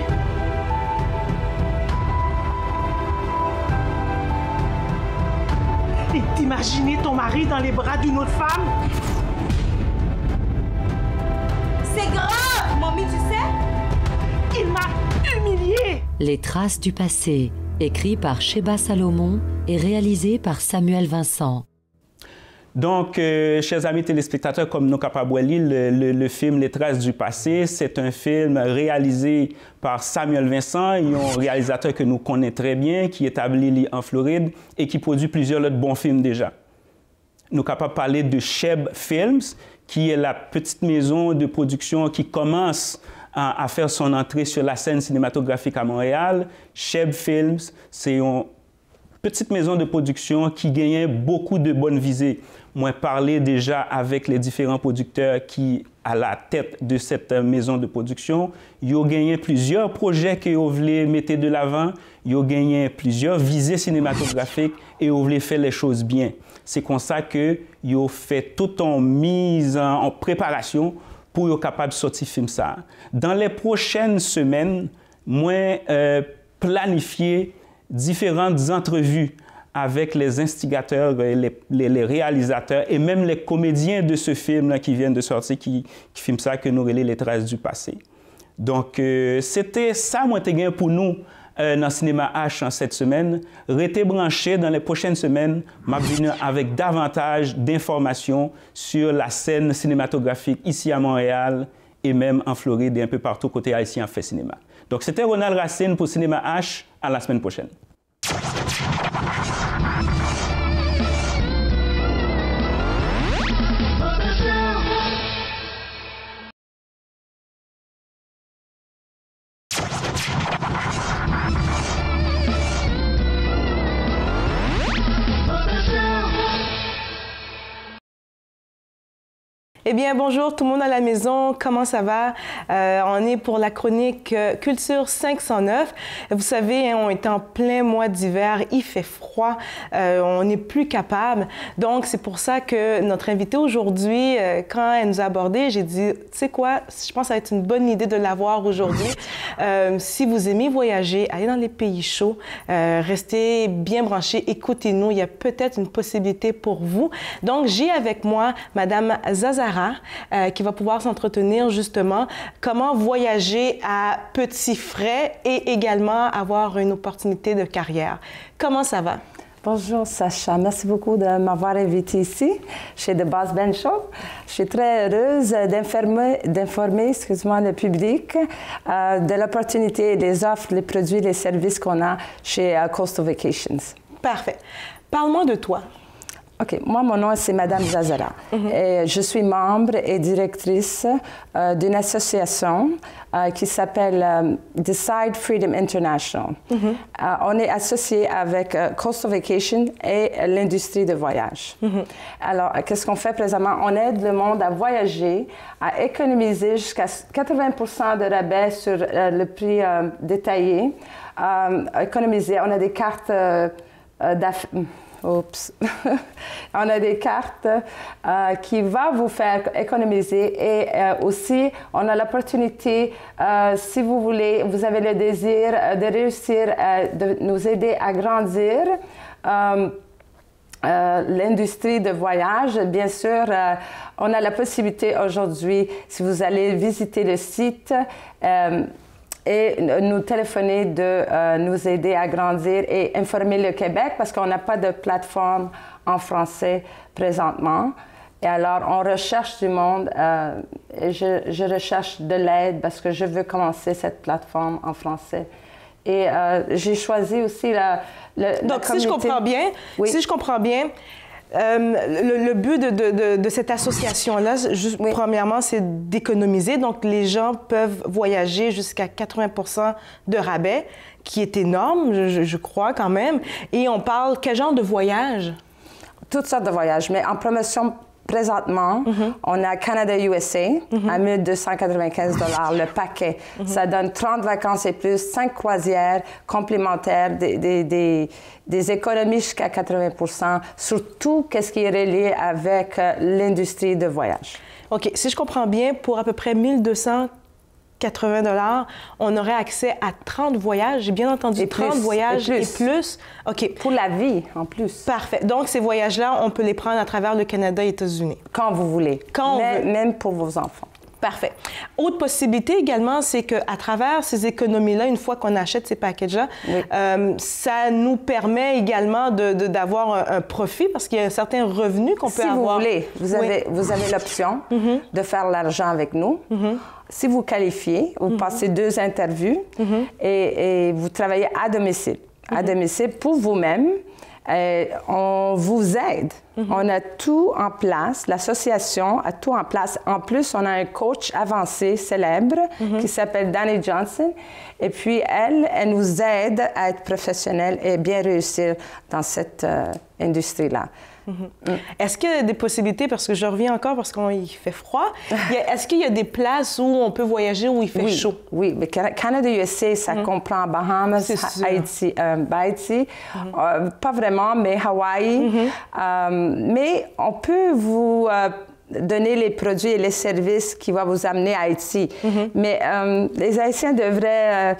Et d'imaginer ton mari dans les bras d'une autre femme? C'est grave, mamie, tu sais? Il m'a humiliée! Les traces du passé, écrit par Sheba Salomon et réalisé par Samuel Vincent. Donc, chers amis téléspectateurs, comme nous capables de lire, le film Les traces du passé, c'est un film réalisé par Samuel Vincent, un réalisateur que nous connaissons très bien, qui est établi en Floride et qui produit plusieurs autres bons films déjà. Nous sommes capables de parler de Sheb Films, qui est la petite maison de production qui commence à faire son entrée sur la scène cinématographique à Montréal. Sheb Films, c'est une petite maison de production qui gagnait beaucoup de bonnes visées. Moi, parlé déjà avec les différents producteurs qui à la tête de cette maison de production. Ils ont gagné plusieurs projets qu'ils voulaient mettre de l'avant. Ils ont gagné plusieurs visées cinématographiques et ils voulaient faire les choses bien. C'est comme ça qu'ils ont fait tout en mise en préparation pour être capable de sortir film ça. Dans les prochaines semaines, moi planifié différentes entrevues avec les instigateurs, les réalisateurs et même les comédiens de ce film-là qui viennent de sortir, qui filment ça, que nous relais les traces du passé. Donc, c'était ça, moi, pour nous, dans le cinéma H en cette semaine. Restez branchés dans les prochaines semaines, m'a venir avec davantage d'informations sur la scène cinématographique ici à Montréal et même en Floride et un peu partout côté haïtien fait cinéma. Donc, c'était Ronald Racine pour Cinéma H. À la semaine prochaine. Eh bien, bonjour tout le monde à la maison, comment ça va? On est pour la chronique Culture 509. Vous savez, on est en plein mois d'hiver, il fait froid, on n'est plus capable. Donc, c'est pour ça que notre invitée aujourd'hui, quand elle nous a abordé, j'ai dit, tu sais quoi, je pense que ça va être une bonne idée de l'avoir aujourd'hui. Si vous aimez voyager, allez dans les pays chauds, restez bien branchés, écoutez-nous, il y a peut-être une possibilité pour vous. Donc, j'ai avec moi Madame Zazara, qui va pouvoir s'entretenir justement comment voyager à petits frais et également avoir une opportunité de carrière. Comment ça va? Bonjour Sacha, merci beaucoup de m'avoir invitée ici chez The Boss Ben Show. Je suis très heureuse d'informer le public de l'opportunité, des offres, les produits, les services qu'on a chez Coastal Vacations. Parfait. Parle-moi de toi. OK. Moi, mon nom, c'est Madame Zazara. Et je suis membre et directrice d'une association qui s'appelle Decide Freedom International. On est associé avec Coastal Vacation et l'industrie de voyage. Alors, qu'est-ce qu'on fait présentement? On aide le monde à voyager, à économiser jusqu'à 80% de rabais sur le prix détaillé. Économiser, on a des cartes d'affaires. Oups. On a des cartes qui vont vous faire économiser et aussi on a l'opportunité, si vous voulez, vous avez le désir de réussir, de nous aider à grandir l'industrie de voyage. Bien sûr, on a la possibilité aujourd'hui, si vous allez visiter le site, et nous téléphoner de nous aider à grandir et informer le Québec parce qu'on n'a pas de plateforme en français présentement. Et alors, on recherche du monde et je recherche de l'aide parce que je veux commencer cette plateforme en français. Et j'ai choisi aussi Donc, si je comprends bien, oui. Si je comprends bien, le but de cette association-là, premièrement, c'est d'économiser. Donc, les gens peuvent voyager jusqu'à 80% de rabais, qui est énorme, je crois quand même. Et on parle, quel genre de voyage? Toutes sortes de voyages, mais en promotion présentement, on a Canada-USA à 1 295 $ le paquet. Ça donne 30 vacances et plus, 5 croisières complémentaires, des économies jusqu'à 80%, surtout qu'est-ce qui est relié avec l'industrie de voyage. OK. Si je comprends bien, pour à peu près 1 280 $, on aurait accès à 30 voyages. J'ai bien entendu, et 30 voyages et plus. OK. Pour la vie, en plus. Parfait. Donc, ces voyages-là, on peut les prendre à travers le Canada et les États-Unis. Quand vous voulez. Quand on veut. Même pour vos enfants. Parfait. Autre possibilité également, c'est qu'à travers ces économies-là, une fois qu'on achète ces packages-là, ça nous permet également d'avoir un profit parce qu'il y a un certain revenu qu'on peut avoir. Si vous voulez, vous avez l'option de faire l'argent avec nous. Si vous qualifiez, vous passez 2 interviews et vous travaillez à domicile. À domicile pour vous-même. On vous aide. On a tout en place. L'association a tout en place. En plus, on a un coach avancé célèbre qui s'appelle Danny Johnson. Et puis, elle nous aide à être professionnels et bien réussir dans cette industrie-là. Est-ce qu'il y a des possibilités, parce que je reviens encore parce qu'il fait froid, est-ce qu'il y a des places où on peut voyager où il fait chaud? Oui, mais Canada-USA, ça comprend Bahamas, Haïti, pas vraiment, mais Hawaï. Mais on peut vous donner les produits et les services qui vont vous amener à Haïti. Mais les Haïtiens devraient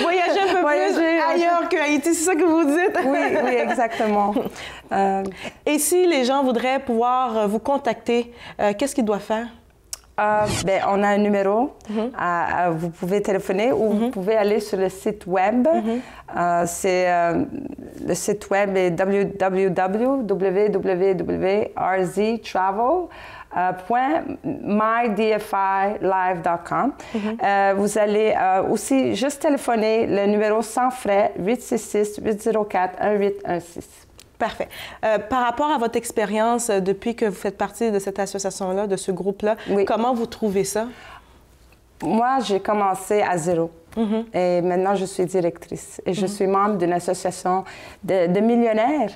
voyager un peu plus ailleurs que Haïti, c'est ça que vous dites? Oui, exactement. Et si les gens voudraient pouvoir vous contacter, qu'est-ce qu'ils doivent faire? Ben, on a un numéro, vous pouvez téléphoner ou vous pouvez aller sur le site web. Le site web est www.rztravel.mydfilive.com. Vous allez aussi juste téléphoner le numéro sans frais 866-804-1816. Parfait. Par rapport à votre expérience depuis que vous faites partie de cette association-là, de ce groupe-là, comment vous trouvez ça? Moi, j'ai commencé à zéro. Et maintenant, je suis directrice. Et je suis membre d'une association de millionnaires.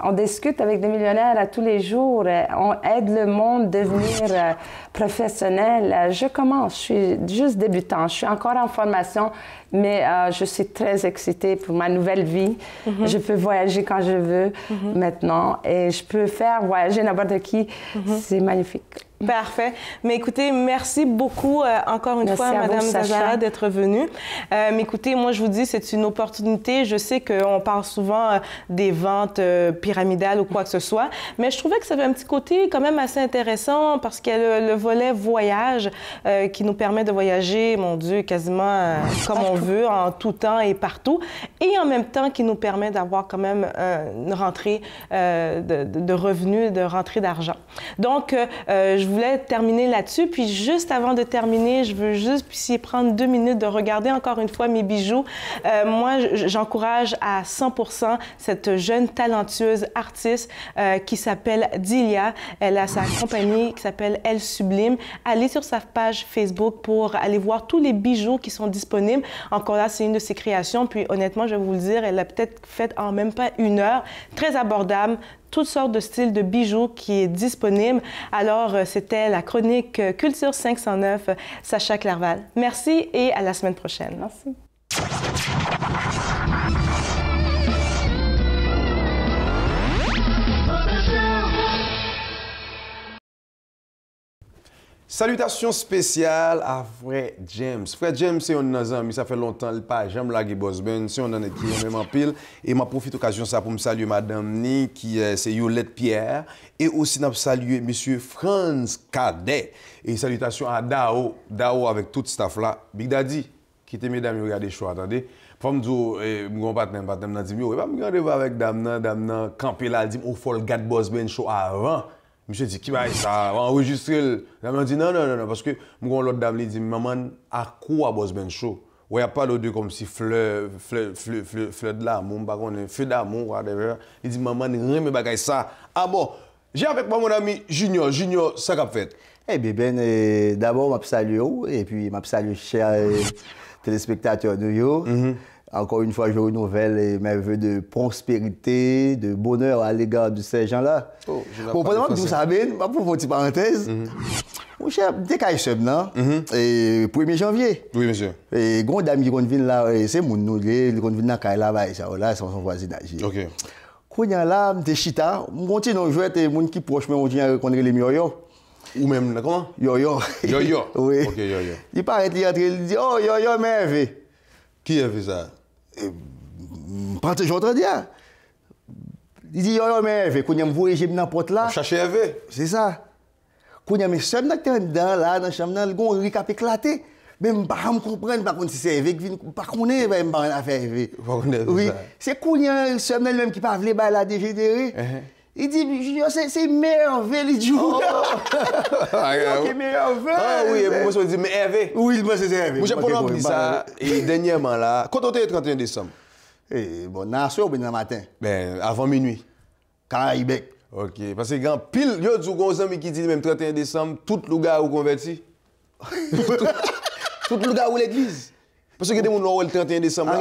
On discute avec des millionnaires à tous les jours. On aide le monde à devenir professionnel. Je commence. Je suis juste débutant. Je suis encore en formation, mais je suis très excitée pour ma nouvelle vie. Je peux voyager quand je veux maintenant. Et je peux faire voyager n'importe qui. C'est magnifique. Parfait. Mais écoutez, merci beaucoup encore une fois, Madame Zazara, d'être venue. Mais écoutez, moi, je vous dis, c'est une opportunité. Je sais qu'on parle souvent des ventes pyramidales ou quoi que ce soit, mais je trouvais que ça avait un petit côté quand même assez intéressant parce qu'il y a le volet voyage qui nous permet de voyager, mon Dieu, quasiment comme on veut, en tout temps et partout, et en même temps qui nous permet d'avoir quand même une rentrée de revenus, de rentrée d'argent. Donc, je voulais terminer là-dessus. Puis juste avant de terminer, je veux juste prendre 2 minutes de regarder encore une fois mes bijoux. Moi, j'encourage à 100% cette jeune talentueuse artiste qui s'appelle Dilia. Elle a sa compagnie qui s'appelle Elle Sublime. Allez sur sa page Facebook pour aller voir tous les bijoux qui sont disponibles. Encore là, c'est une de ses créations. Puis honnêtement, je vais vous le dire, elle l'a peut-être fait en même pas 1 heure. Très abordable. Toutes sortes de styles de bijoux qui est disponible. Alors, c'était la chronique Culture 509, Sacha Clerval. Merci et à la semaine prochaine. Merci. Salutations spéciales à Frère James. Frère James, c'est un de nos amis, ça fait longtemps, il pas jamais lagué Boss Ben, c'est un qui est même en pile. Et je profite de l'occasion ça pour me saluer Madame Ni, qui c'est Yolette Pierre, et aussi je saluer Monsieur Franz Cadet. Et salutations à Dao avec tout ce staff-là. Big Daddy, qui était mesdames, regardez le choix, attendez. Pour me dire, mon partenaire m'a dit, yo, pas me rendez-vous avec Damna, camper là, dit, il faut le gars de Boss Ben show avant. Monsieur dit, qui va ça, enregistrer. Elle m'a dit, non, parce que l'autre dame lui dit, maman, à quoi Boss Ben show? Il n'y a pas l'autre comme si fleur de l'amour, feu d'amour, whatever. Il dit, maman, rien me bagaille ça. Ah bon, j'ai avec moi mon ami Junior, ça qu'a fait. Eh bien, d'abord, je salue et puis je salue chers téléspectateurs de yo. Encore une fois, je renouvelle mes vœux de prospérité, de bonheur à l'égard de ces gens-là. Bon, pendant que vous savez, pour une petite parenthèse, mon cher, dès qu'il y a non? Et 1er janvier. Oui, monsieur. Et grand dame qui vient là, c'est mon nous, qui vient là, là, c'est son voisinage. OK. Quand il y a là, je chita, je continue à jouer avec les gens qui proches, mais on continue à rencontrer les yo-yo. Ou même, comment? Yo-yo. Yo-yo? Oui. OK, yo-yo. Il paraît qu'il dit, oh, yo-yo, mais qui a fait ça? Parce que j'entends dire. Il dit, yo, mais quand il me voit, j'ai n'importe là. Chercher Hervé. C'est ça. Quand il me semble que dans la chambre, il y a un riz qui a éclaté. Mais je ne comprends pas si c'est Hervé qui vient. Pas qu'on est, mais je ne sais pas Hervé. Oui. C'est quand il y a un semble même qui parle de la dégénérée. Il dit, c'est merveilleux, il dit. Ok, merveilleux. Ah oui, moi, je dis, mais Hervé. Oui, moi, c'est Hervé. Moi, j'ai pas oublié ça. Et dernièrement, là, quand on était le 31 décembre? Bon, dans la soirée ou bien dans le matin? Ben, avant minuit. Caraïbes. Ok, parce que quand pile, il y a des amis qui disent même 31 décembre, tout le gars où converti. Tout le gars où l'église. Parce que des gens qui ont le 31 décembre,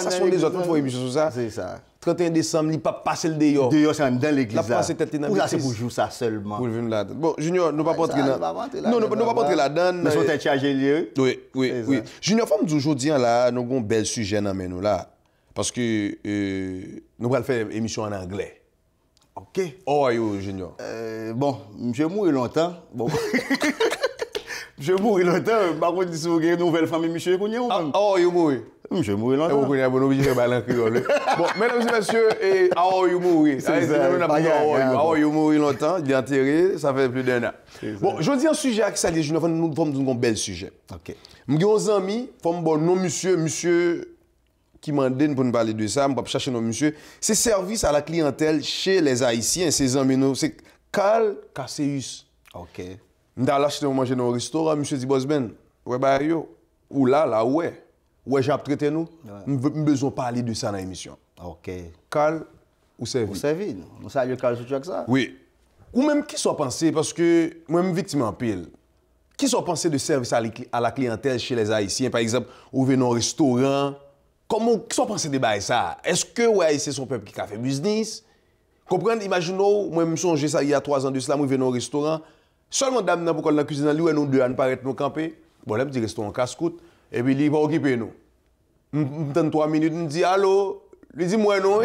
ça sont les autres, il faut émission sur ça. C'est ça. 31 décembre, il ne pas passer le dehors. Dehors, c'est dans l'église. La passe tête dans l'église. C'est pour jouer ça seulement. Pour venir là. Bon, Junior, nous ne pouvons pas rentrer là. Non, nous ne pouvons pas rentrer là-dedans. Mais sont chargés lieu. Oui. Junior, faut me dire aujourd'hui, là, nous avons un bel sujet dans nous là. Parce que nous allons faire une émission en anglais. OK. How are you, Junior? Bon, je mouru longtemps. Bon. Je mouru longtemps. Par contre, si vous avez une nouvelle famille, monsieur, vous how are you mouru? Je mouru longtemps. Vous connaissez bon obligé de créole. Bon, mesdames et messieurs, how are you mouru? C'est ça. How are you mouru longtemps? Il est enterré, ça fait plus d'un an. Bon, je dis un sujet à Xavier Junior, nous avons un bel sujet. OK. Mes amis, font bon non monsieur qui m'a demandé pour nous parler de ça, je vais chercher nos monsieur. C'est service à la clientèle chez les Haïtiens, ces amis, c'est Carl Casseus. OK. Nous avons acheté manger dans un restaurant, monsieur dit Bosben, ouais bah yo, ou là ouais j'ai traité nous, nous avons besoin de parler de ça dans l'émission. OK. Carl ou servi? Ou servi, nous saluons Carl sur ça. Oui. Ou même qui soit pensé parce que moi même victime en pile. Qui sont pensés de service à la clientèle chez les Haïtiens, par exemple, ou venir au restaurant? Comment qui sont pensés de ça? Est-ce que les Haïtiens sont peuple qui a fait business? Comprenez, imaginez, moi, je me songe ça il y a 3 ans de cela, moi, je venais au restaurant. Seulement, dame, pour la cuisine, nous deux, à nous paraître nous camper. Bon, là, je dis restaurant casse-coute, et puis, il va occuper nous. Je donne 3 minutes, je dis allô, il dit moi non.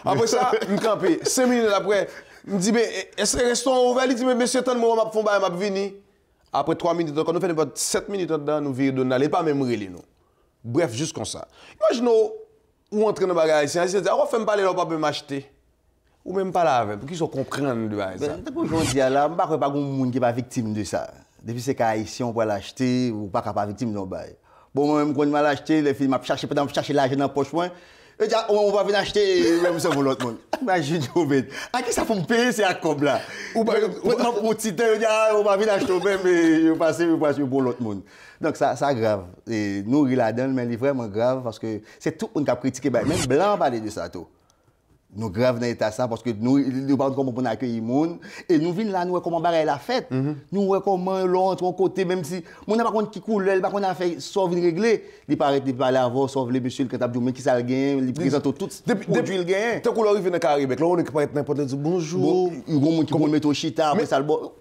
Après ça, je campe. 5 minutes après, je me dis, mais est-ce que le restaurant ouvert? Il dit, mais monsieur, tant de moi, je vais venir. Après 3 minutes, quand nous faisons 7 minutes dedans, nous virons de n'aller pas même relire nous. Bref, juste comme ça. Imaginez, ou entrer dans le bagage, on dit, on va me parler, on va pas m'acheter. Ou même pas là avec, pour qu'ils comprennent de ça. Je dis là, je ne sais pas si qui n'est pas victime de ça. Depuis que les Haïtiens pour l'acheter, ou pas capable victime de ça. Bon, moi-même, quand je l'ai acheté, les filles m'ont cherché l'argent dans la poche. Et dit, on va venir acheter même ça pour l'autre monde. Imagine, à qui ça faut me payer, c'est à comme là. Ou pas, mon titre, on va venir acheter même et je passe pour l'autre monde. Donc ça grave. Et nous, il la donne, mais il est vraiment grave parce que c'est tout le monde qui a critiqué, même blanc parler de ça tout. Nous grave dans l'état ça parce que nous parlons comment on accueille les gens et nous venons là nous comment bagaille la fête. Nous voyons comment l'autre en côté même si mon n'a pas contre qui coule, il pas qu'on a fait sauve régler, il paraît de parler avant sauve les monsieur le comptable mais qui ça le gagne, il présente tout depuis le gain. Tant qu'on arrive dans Caraïbes, là on est pas n'importe dire bonjour. Il y a qui vont mettre au chita après ça le bon.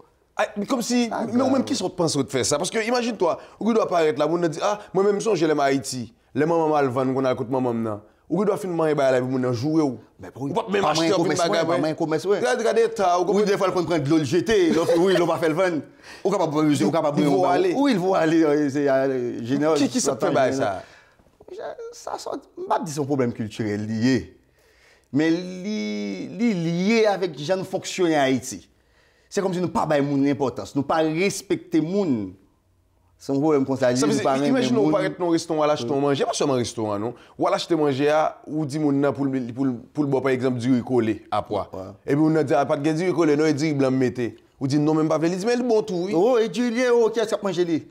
Comme si mais même qui sont pensé de faire ça parce que imagine-toi, on doit apparaître là, on dit ah moi même songe les Haïti, les maman Malvan qu'on a écoute maman maintenant. Ou doit finir manger ba la vie moun jouer ou. Mais pour pas même acheter un bagage. Pas commerce ouais. Regardez ta ou des fois qu'on prend de l'eau jeter, oui, il va faire le vendre. Ou capable ou capable aller. Où il va aller c'est général. Qui ça fait ba ça? Ça sort pas dire son problème culturel lié. Mais lié avec gens fonctionner à Haïti. C'est comme si nous pas bailler moun importance, nous pas respecter moun. C'est un problème qu'on s'est dit. Imaginez, on paraît dans un restaurant, à l'acheter manger, pas seulement un restaurant, non? Ou à l'acheter manger, ou dit mon pour le boire, par exemple, du riz collé à poids. Et puis on a dit, pas de du riz collé, non, il dit, blanc mettez. Ou dit, non, même pas, il dit, mais le bon tout, oui. Oh, et du lait, oh, qui a mangé lui?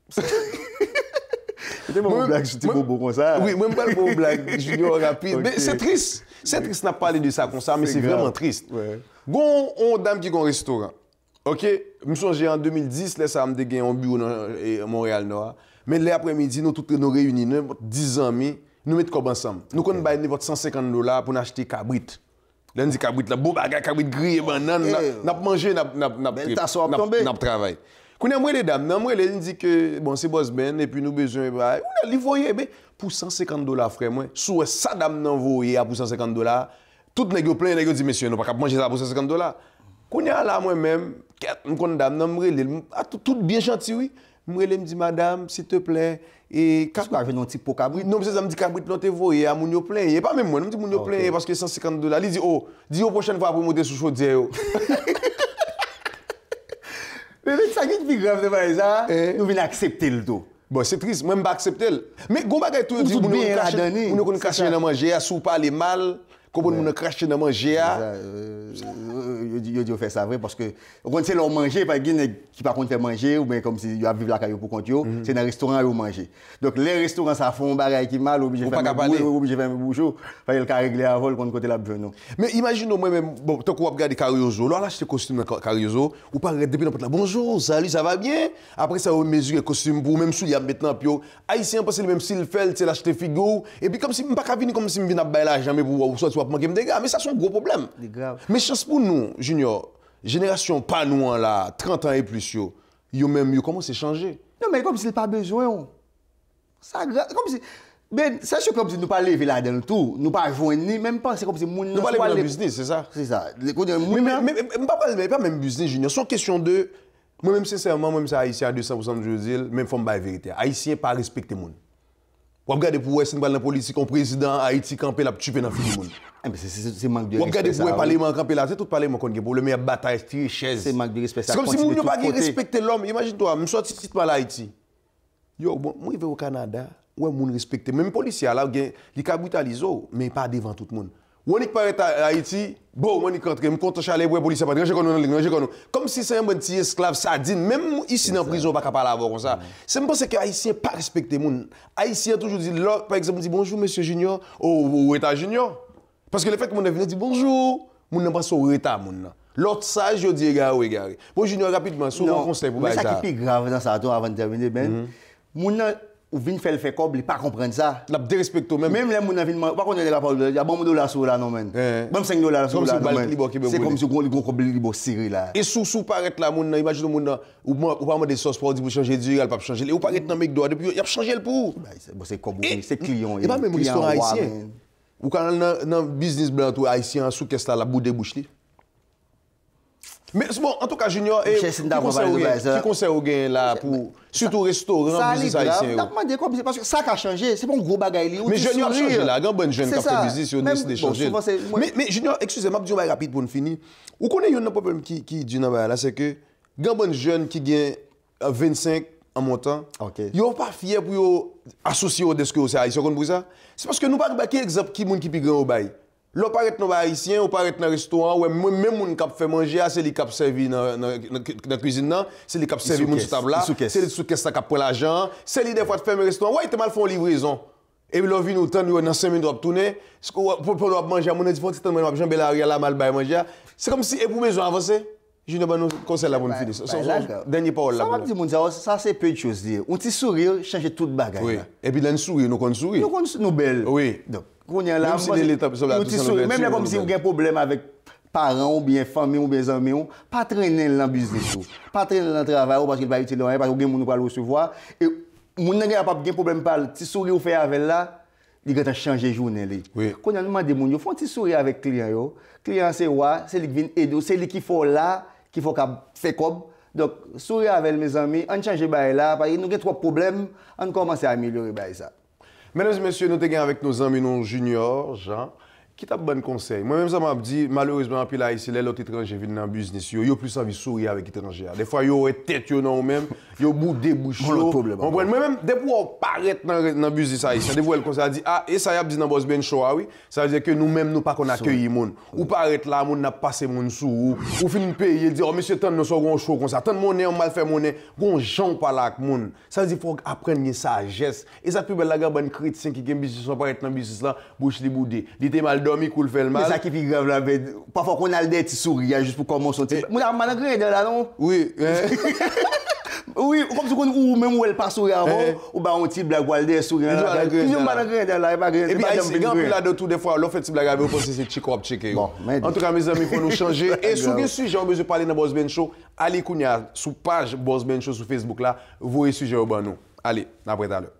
C'était mon blague, c'était beau comme ça. Oui, même pas le beau blague, Junior rapide. Mais c'est triste. C'est triste, n'a pas parlé de ça comme ça, mais c'est vraiment triste. Gon, on dame qui a un restaurant. OK, je suis en 2010, là, ça m'a gagné un bureau à Montréal-Nord. Mais l'après-midi, nous tous nous réunis, 10 amis, nous mettons comme ensemble. Nous avons payé votre $150 pour acheter cabrit. Là, on dit cabrit, là, beau bagage, cabrit grillé, banane, nous avons mangé, nous avons travaillé. Quand on a les dames, on dit que bon, c'est Bosben, et puis nous avons besoin, on a livré, pour $150, frère, moi, sur ça, dame, nous avons pour $150, tout le monde plein, dit, monsieur, nous ne pouvons pas manger ça pour $150. Quand on a là, moi-même, je condamne, tout bien gentil, oui. Je me dis, madame, s'il te plaît. Et qu'est-ce qu'on a un petit pot cabrit? Non, ça me dit cabrit, non, te voyez, à mon plein. Et pas même moi, je me dis, mon plein, parce que $150. Il dit, oh, dis aux prochaine fois pour monter sous chaudière. Mais ça qui est plus grave de ça, nous venons accepter le tout. Bon, c'est triste, moi, je ne vais pas accepter. Mais, go bagay tout, dit, nous cracher dans manger, sous parler mal. Comment on crache dans manger yo fait ça vrai parce que quand c'est leur manger pas qui par contre fait manger ou bien comme si yo a vivre la caillou pour compte yo c'est dans restaurant yo manger donc les restaurants ça font bagaille qui mal obligé faire bouchou fallait le régler avant quand côté la besoin. Mais imaginez moi même bon tant qu'on regarder Cariozo là acheter costume Cariozo ou pas depuis n'importe là bonjour salut ça va bien après ça on mesure costume pour même soulier maintenant puis haïtien parce que même s'il fait c'est l'acheter figo et puis comme si pas venir comme si me venir bailler l'argent mais pour soit manquer des gars mais ça c'est un gros problème. Mais chance pour nous Junior, génération pas nous là, 30 ans et plus yo même yo comment c'est changé. Non mais comme s'il pas besoin. Ça comme si Ben, c'est sûr comme si nous pas lever là-dedans tout, nous pas joindre ni même pas c'est comme si nous pas lever dans le business, c'est ça. C'est ça. Mais pas même business junior, c'est une question de moi même sincèrement, moi même ça haïtien à 200% je dis, même faut me la vérité. Haïtien pas respecter monde. Vous regardez pour essayer de dans la politique un président Haïti campé la tuer dans le monde. C'est manque de respect. Vous regardez pour le parlement campé là, c'est tout parlement qu'on pour le meilleur bataille tirer chaise. C'est manque de respect. C'est comme si nous pas respecter l'homme. Imagine-toi, me sorti site par Haïti. Yo, bon, moi je vais au Canada. Ouais, moun respecte. Même policier là, il ka brutaliser, mais pas devant tout le monde. On est pas à Haïti, bon, on est rentré, me compte chaler ouais policier pas ranger comme si c'est un petit esclave sardine, même ici dans prison pas capable avoir comme ça. C'est me penser que haïtien pas respecter moun. Haïtien toujours dit par exemple dit bonjour monsieur Junior au état Junior. Parce que le fait que mon vient dit bonjour, moun n'a pas au état moun. L'autre sage je dis regarde. Bon Junior rapidement sur un conseil pour ça. Mais ça qui est plus grave dans ça avant de terminer ben. Moun ou vinn faire le fait comme il pas comprendre ça la dérespecto même les moun vinn pas connaître la parole il y a bon $1 sur là non men bon $5 sur là c'est comme si gros cobli libo serré là et sous paraître là moun imagine moun ou pas des sauces pour dire pour changer du il pas changer ou paraître dans McDo depuis il a changé le pour c'est comme c'est client et pas même restaurant haïtien ou quand dans business blanc tout haïtien sous caisse là la bout de bouche li. Mais bon, en tout cas, Junior, qui conseille au gain là pour surtout restaurant, business haïtien. Parce que ça a changé, c'est pas un gros bagage. Mais Junior a changé là, grand bonne jeune qui a fait business, il a décidé de changer. Mais Junior, excusez-moi, je vais rapide pour nous finir. Vous connaissez un problème qui dit là, c'est que grand bonne jeune qui gagne 25 en montant, ils sont pas fiers pour associer au desk c'est haïtien comme ça. C'est parce que nous pas quel exemple qui est plus grand au bail. Là, on paraît dans haïtien, on paraît dans un restaurant, ouais, même moun qui fait manger, c'est les qui servi dans la cuisine, c'est les qui servi moun sur table, c'est les sous caisse qui prend l'argent, c'est les des fois de faire un restaurant, ouais, ils te mal font livraison. Et puis là, vient nous temps dans 5 minutes tourner, pour manger, mon dit faut temps moi jambe la là mal bail manger. C'est comme si et pour besoin avancer. Je ne pas nous conseil là pour nous finir. Dernier parole là. Ça c'est peu de choses dire. Un petit sourire change toute bagaille. Oui. Et puis là nous sourire, nous connaissons sourire. Nous belle. Oui. Même si comme si vous avez un problème avec parents ou bien famille ou bien amis, pas traîner dans le business, pas traîner dans le travail parce qu'il va utiliser parce que vous va le recevoir et vous n'avez pas de problème par le petit sourire fait avec là, il va changer journée li. Quand on demande moun yo font petit sourire avec client yo, client c'est wa, c'est lui qui vient aider, c'est lui qui faut là, qui faut faire comme donc sourire avec mes amis, on change bail là parce que nous avons trop de problèmes, on commence à améliorer bail ça. Mesdames et messieurs, nous sommes avec nos amis non juniors, Jean, qui t'a bon conseil. Moi-même, ça m'a dit, malheureusement, puis là, ici, les autres étrangers viennent dans le business, ils ont plus envie de sourire avec les étrangers. Des fois, ils ont tête, ils ont même, ils ont bout de bouche. Moi-même, dès que vous paraît dans le business haïtien, dès que vous conseil dit, ah, et ça y a dit dans Boss Ben Show, oui, ça veut dire que nous-mêmes, nous pas qu'on accueille les gens. Ou paraît là, nous n'a passé mon sous, ou fin de payer, dit, oh, monsieur, tant nous sommes un show comme ça, tant de monnaie, on mal fait monnaie, on gens pas là avec moun. Ça veut dire qu'il faut apprendre une sagesse. Et ça peut être la bonne chrétien qui a un business, on paraît dans le business là, bouche li boudé. Il était mal dormi, cool fait le mal. C'est ça qui est grave là, parfois qu'on a des petits sourires juste pour commencer. Mon a mal là, non? Oui. Oui, comme si on même où elle passe sourire avant, ou bien on tire blague ou elle des sourires là. Ils ont mal là, et puis c'est grand plus là de tout des fois, l'on fait petit blague avec, on pense que c'est chic up checker. En tout cas mes amis, il faut nous changer. Et sur quel sujet on besoin parler dans Boss Ben Show, allez kounya sur page Boss Ben Show sur Facebook là, vous voyez sujet au ban nous. Allez, après tout à l'heure.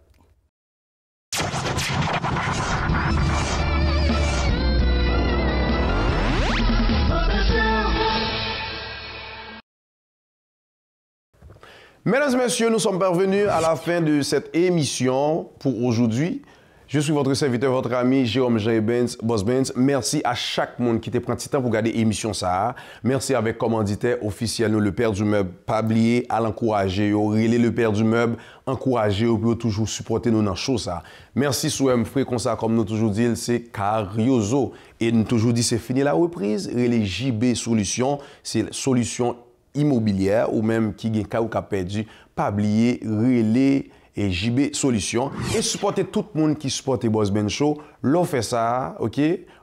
Mesdames et messieurs, nous sommes parvenus à la fin de cette émission pour aujourd'hui. Je suis votre serviteur, votre ami Jérôme Jean-Benz, Boss Benz. Merci à chaque monde qui t'a pris du temps pour regarder l'émission ça. Merci avec commanditaire officiel, nous, le Père du Meuble. Pas oublier à l'encourager, relayer le Père du Meuble, encourager pour toujours supporter nous dans chose ça. Merci sous frère comme ça, comme nous toujours dit, c'est Cariozo. Et nous toujours dit c'est fini la reprise. Relais JB Solutions, c'est solution immobilière ou même qui gagne ou qui a perdu, pas oublier relais et JB Solutions et supporter tout le monde qui supporte Boss Ben Show. L'on fait ça, OK?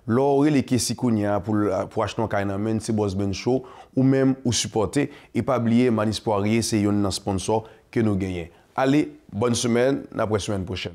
L'on relais qui kounya pour acheter un kainamen, c'est Boss Ben Show ou même ou supporter et pas oublier Manis Poirier, c'est un sponsor que nous gagnons. Allez, bonne semaine, la semaine prochaine.